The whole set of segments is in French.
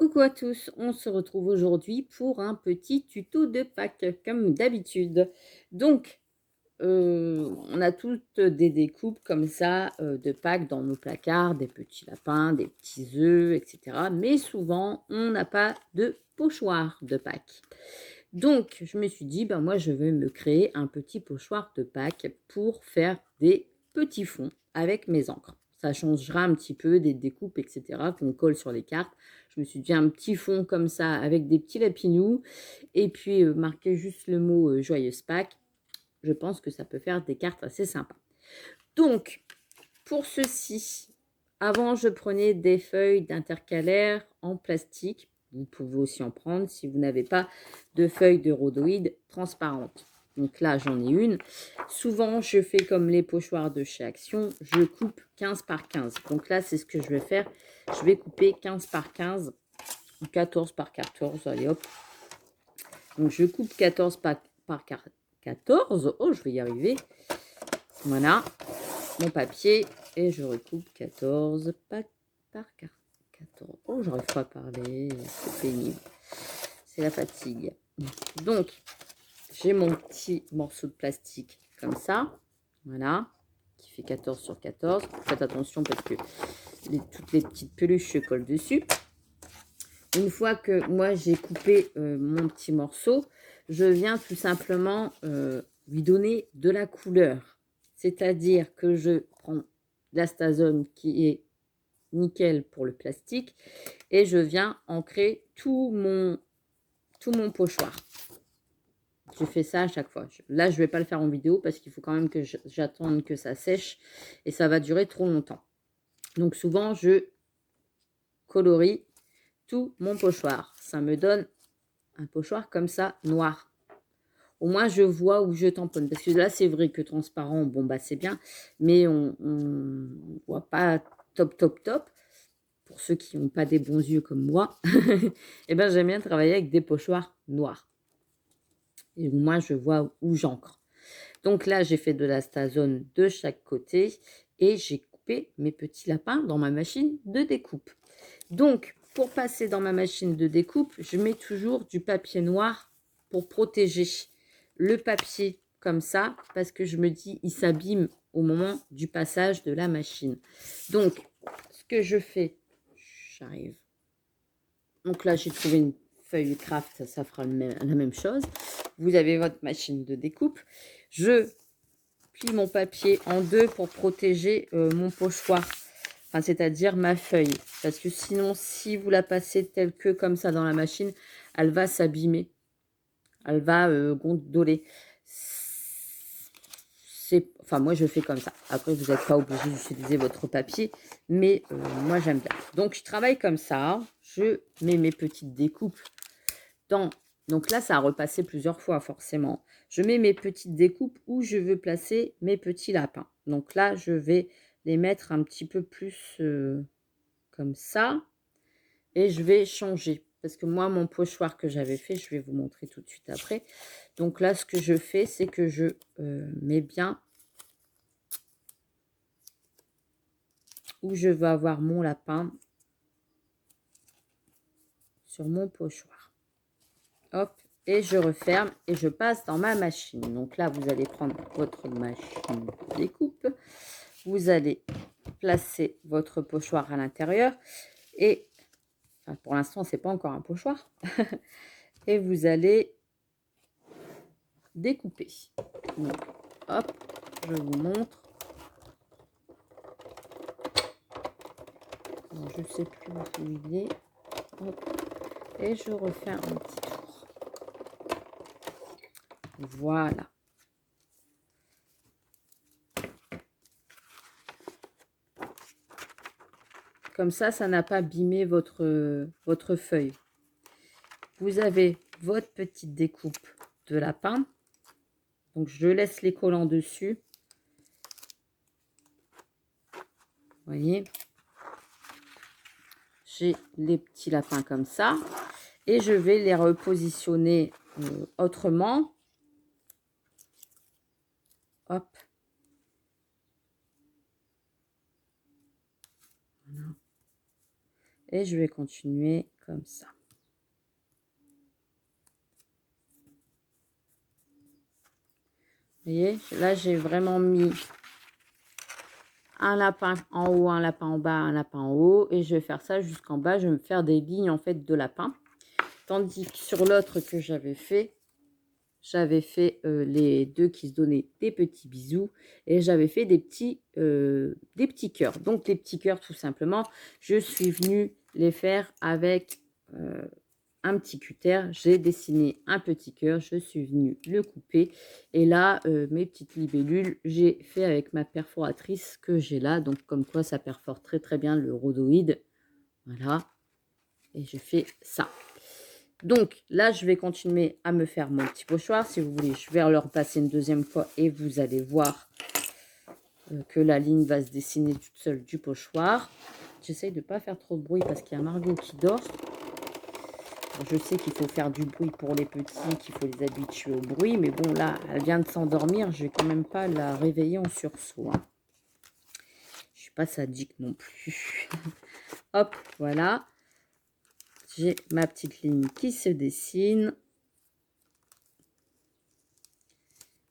Coucou à tous, on se retrouve aujourd'hui pour un petit tuto de Pâques, comme d'habitude. Donc, on a toutes des découpes comme ça de Pâques dans nos placards, des petits lapins, des petits œufs, etc. Mais souvent, on n'a pas de pochoir de Pâques. Donc, je me suis dit, ben moi, je vais me créer un petit pochoir de Pâques pour faire des petits fonds avec mes encres. Ça changera un petit peu des découpes, etc., qu'on colle sur les cartes. Je me suis dit un petit fond comme ça avec des petits lapinous et puis marquer juste le mot Joyeuse Pâques. Je pense que ça peut faire des cartes assez sympas. Donc, pour ceci, avant, je prenais des feuilles d'intercalaire en plastique. Vous pouvez aussi en prendre si vous n'avez pas de feuilles de rhodoïdes transparentes. Donc là, j'en ai une. Souvent, je fais comme les pochoirs de chez Action. Je coupe 15 par 15. Donc là, c'est ce que je vais faire. Je vais couper 15 par 15 ou 14 par 14. Allez, hop. Donc, je coupe 14 par 14. Oh, je vais y arriver. Voilà. Mon papier. Et je recoupe 14 par 14. Oh, j'arrive pas à parler. C'est pénible. C'est la fatigue. Donc, j'ai mon petit morceau de plastique comme ça. Voilà. Qui fait 14 sur 14. Faites attention parce que toutes les petites peluches se collent dessus. Une fois que moi j'ai coupé mon petit morceau, je viens tout simplement lui donner de la couleur. C'est-à-dire que je prends l'astazone qui est nickel pour le plastique et je viens ancrer tout mon pochoir. Je fais ça à chaque fois. Là, je ne vais pas le faire en vidéo parce qu'il faut quand même que j'attende que ça sèche et ça va durer trop longtemps. Donc souvent, je colorie tout mon pochoir. Ça me donne un pochoir comme ça, noir. Au moins, je vois où je tamponne. Parce que là, c'est vrai que transparent, bon, bah c'est bien. Mais on ne voit pas top, top, top. Pour ceux qui n'ont pas des bons yeux comme moi, et ben j'aime bien travailler avec des pochoirs noirs. Et moi, je vois où j'ancre. Donc là, j'ai fait de l'astazone de chaque côté. Et j'ai coupé mes petits lapins dans ma machine de découpe. Donc, pour passer dans ma machine de découpe, je mets toujours du papier noir pour protéger le papier comme ça, parce que je me dis, il s'abîme au moment du passage de la machine. Donc, ce que je fais, j'arrive. Donc là, j'ai trouvé une feuille craft, ça fera la même chose. Vous avez votre machine de découpe. Je plie mon papier en deux pour protéger mon pochoir. Enfin, c'est-à-dire ma feuille. Parce que sinon, si vous la passez telle que comme ça dans la machine, elle va s'abîmer. Elle va gondoler. Enfin, moi, je fais comme ça. Après, vous n'êtes pas obligé d'utiliser votre papier. Mais moi, j'aime bien. Donc, je travaille comme ça. Je mets mes petites découpes dans... Donc là, ça a repassé plusieurs fois, forcément. Je mets mes petites découpes où je veux placer mes petits lapins. Donc là, je vais les mettre un petit peu plus comme ça. Et je vais changer. Parce que moi, mon pochoir que j'avais fait, je vais vous montrer tout de suite après. Donc là, ce que je fais, c'est que je mets bien où je veux avoir mon lapin sur mon pochoir. Hop, et je referme et je passe dans ma machine. Donc là, vous allez prendre votre machine de découpe. Vous allez placer votre pochoir à l'intérieur. Et enfin, pour l'instant, ce n'est pas encore un pochoir. Et vous allez découper. Donc, hop, je vous montre. Alors, je ne sais plus où il est. Hop. Et je refais un petit tour. Voilà. Comme ça n'a pas abîmé votre feuille. Vous avez votre petite découpe de lapin. Donc, je laisse les collants dessus. Vous voyez, j'ai les petits lapins comme ça. Et je vais les repositionner autrement. Hop. Voilà. Et je vais continuer comme ça. Vous voyez, là, j'ai vraiment mis un lapin en haut, un lapin en bas, un lapin en haut. Et je vais faire ça jusqu'en bas. Je vais me faire des lignes, en fait, de lapin. Tandis que sur l'autre que j'avais fait les deux qui se donnaient des petits bisous. Et j'avais fait des petits cœurs. Donc, les petits cœurs, tout simplement, je suis venue les faire avec un petit cutter. J'ai dessiné un petit cœur. Je suis venue le couper. Et là, mes petites libellules, j'ai fait avec ma perforatrice que j'ai là. Donc, comme quoi, ça perfore très, très bien le rhodoïde. Voilà. Et je fais ça. Donc, là, je vais continuer à me faire mon petit pochoir. Si vous voulez, je vais le repasser une deuxième fois et vous allez voir que la ligne va se dessiner toute seule du pochoir. J'essaye de ne pas faire trop de bruit parce qu'il y a Margot qui dort. Je sais qu'il faut faire du bruit pour les petits, qu'il faut les habituer au bruit. Mais bon, là, elle vient de s'endormir. Je ne vais quand même pas la réveiller en sursaut. Hein. Je ne suis pas sadique non plus. Hop, voilà. J'ai ma petite ligne qui se dessine.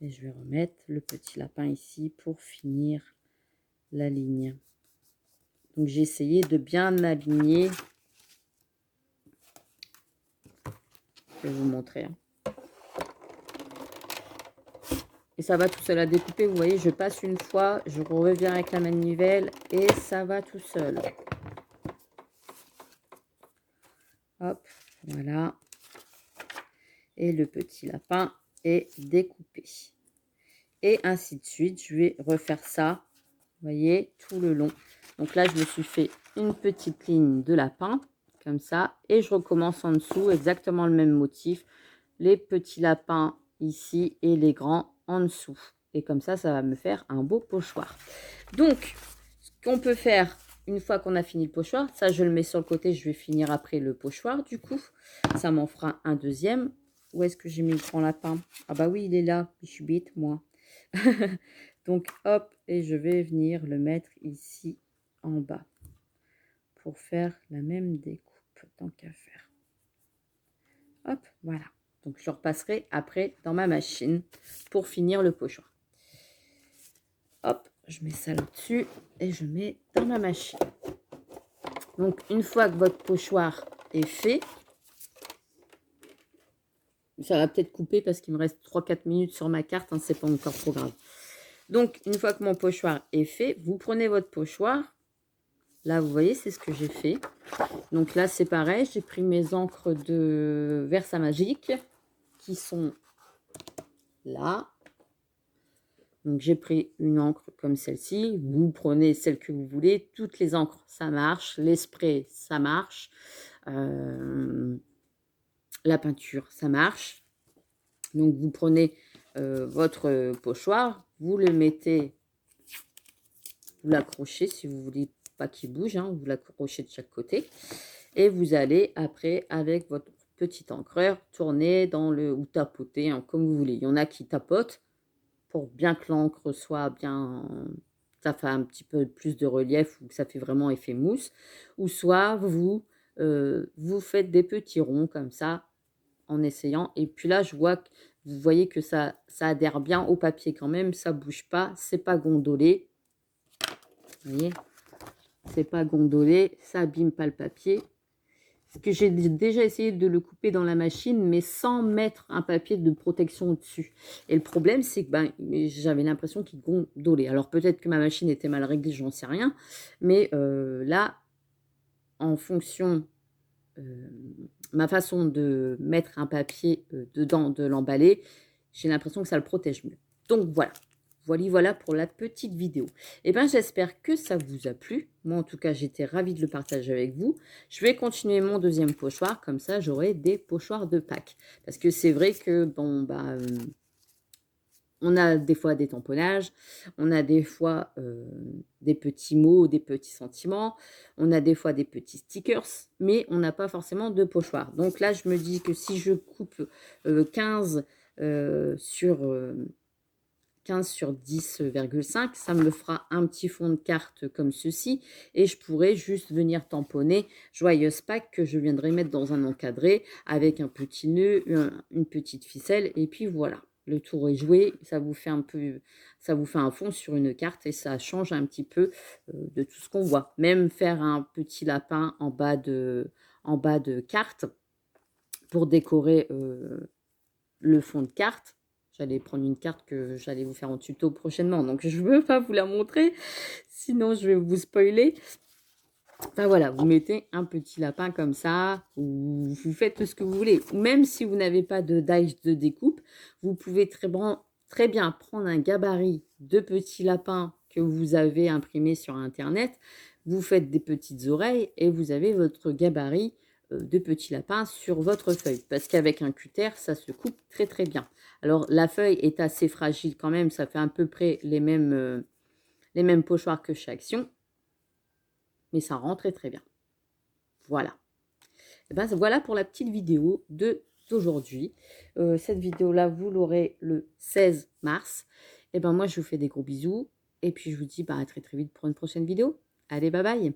Et je vais remettre le petit lapin ici pour finir la ligne. Donc, j'ai essayé de bien aligner. Je vais vous montrer. Hein. Et ça va tout seul à découper. Vous voyez, je passe une fois, je reviens avec la manivelle et ça va tout seul. Hop, voilà. Et le petit lapin est découpé. Et ainsi de suite, je vais refaire ça, vous voyez, tout le long. Donc là, je me suis fait une petite ligne de lapin, comme ça. Et je recommence en dessous, exactement le même motif. Les petits lapins ici et les grands en dessous. Et comme ça va me faire un beau pochoir. Donc, ce qu'on peut faire une fois qu'on a fini le pochoir, ça je le mets sur le côté, je vais finir après le pochoir du coup. Ça m'en fera un deuxième. Où est-ce que j'ai mis le grand lapin? Ah bah oui, il est là, je suis bête moi. Donc hop, et je vais venir le mettre ici en bas pour faire la même découpe tant qu'à faire. Hop, voilà. Donc je repasserai après dans ma machine pour finir le pochoir. Hop, je mets ça là-dessus et je mets dans ma machine. Donc une fois que votre pochoir est fait, ça va peut-être couper parce qu'il me reste 3-4 minutes sur ma carte, hein, c'est pas encore trop grave. Donc une fois que mon pochoir est fait, vous prenez votre pochoir. Là, vous voyez, c'est ce que j'ai fait. Donc là, c'est pareil, j'ai pris mes encres de Versamagic qui sont là. Donc, j'ai pris une encre comme celle-ci. Vous prenez celle que vous voulez. Toutes les encres, ça marche. Les sprays, ça marche. La peinture, ça marche. Donc, vous prenez votre pochoir. Vous le mettez, vous l'accrochez si vous voulez pas qu'il bouge. Hein, vous l'accrochez de chaque côté. Et vous allez après, avec votre petit encreur, tourner dans le ou tapoter, hein, comme vous voulez. Il y en a qui tapotent pour bien que l'encre soit bien, ça fait un petit peu plus de relief ou que ça fait vraiment effet mousse. Ou soit vous faites des petits ronds comme ça en essayant. Et puis là, je vois que vous voyez que ça adhère bien au papier quand même. Ça bouge pas, c'est pas gondolé. Vous voyez, c'est pas gondolé, ça abîme pas le papier. Parce que j'ai déjà essayé de le couper dans la machine, mais sans mettre un papier de protection au-dessus. Et le problème, c'est que j'avais l'impression qu'il gondolait. Alors peut-être que ma machine était mal réglée, j'en sais rien. Mais là, en fonction, ma façon de mettre un papier dedans, de l'emballer, j'ai l'impression que ça le protège mieux. Donc voilà. Voilà pour la petite vidéo. Et bien, j'espère que ça vous a plu. Moi, en tout cas, j'étais ravie de le partager avec vous. Je vais continuer mon deuxième pochoir. Comme ça, j'aurai des pochoirs de Pâques. Parce que c'est vrai que, bon, on a des fois des tamponnages. On a des fois des petits mots, des petits sentiments. On a des fois des petits stickers. Mais on n'a pas forcément de pochoir. Donc là, je me dis que si je coupe 15 sur 15 sur 10,5. Ça me fera un petit fond de carte comme ceci. Et je pourrais juste venir tamponner Joyeuse Pâques que je viendrai mettre dans un encadré avec un petit nœud, une petite ficelle. Et puis voilà, le tour est joué. Ça vous fait un fond sur une carte et ça change un petit peu de tout ce qu'on voit. Même faire un petit lapin en bas de carte pour décorer le fond de carte. J'allais prendre une carte que j'allais vous faire en tuto prochainement, donc je ne veux pas vous la montrer, sinon je vais vous spoiler. Enfin voilà, vous mettez un petit lapin comme ça, ou vous faites ce que vous voulez. Ou même si vous n'avez pas de dice de découpe, vous pouvez très bien prendre un gabarit de petits lapins que vous avez imprimé sur Internet. Vous faites des petites oreilles et vous avez votre gabarit de petits lapins sur votre feuille. Parce qu'avec un cutter, ça se coupe très très bien. Alors la feuille est assez fragile quand même, ça fait à peu près les mêmes pochoirs que chez Action. Mais ça rend très très bien. Voilà. Et ben, voilà pour la petite vidéo d'aujourd'hui. Cette vidéo-là, vous l'aurez le 16 mars. Et ben moi, je vous fais des gros bisous. Et puis, je vous dis à très très vite pour une prochaine vidéo. Allez, bye bye.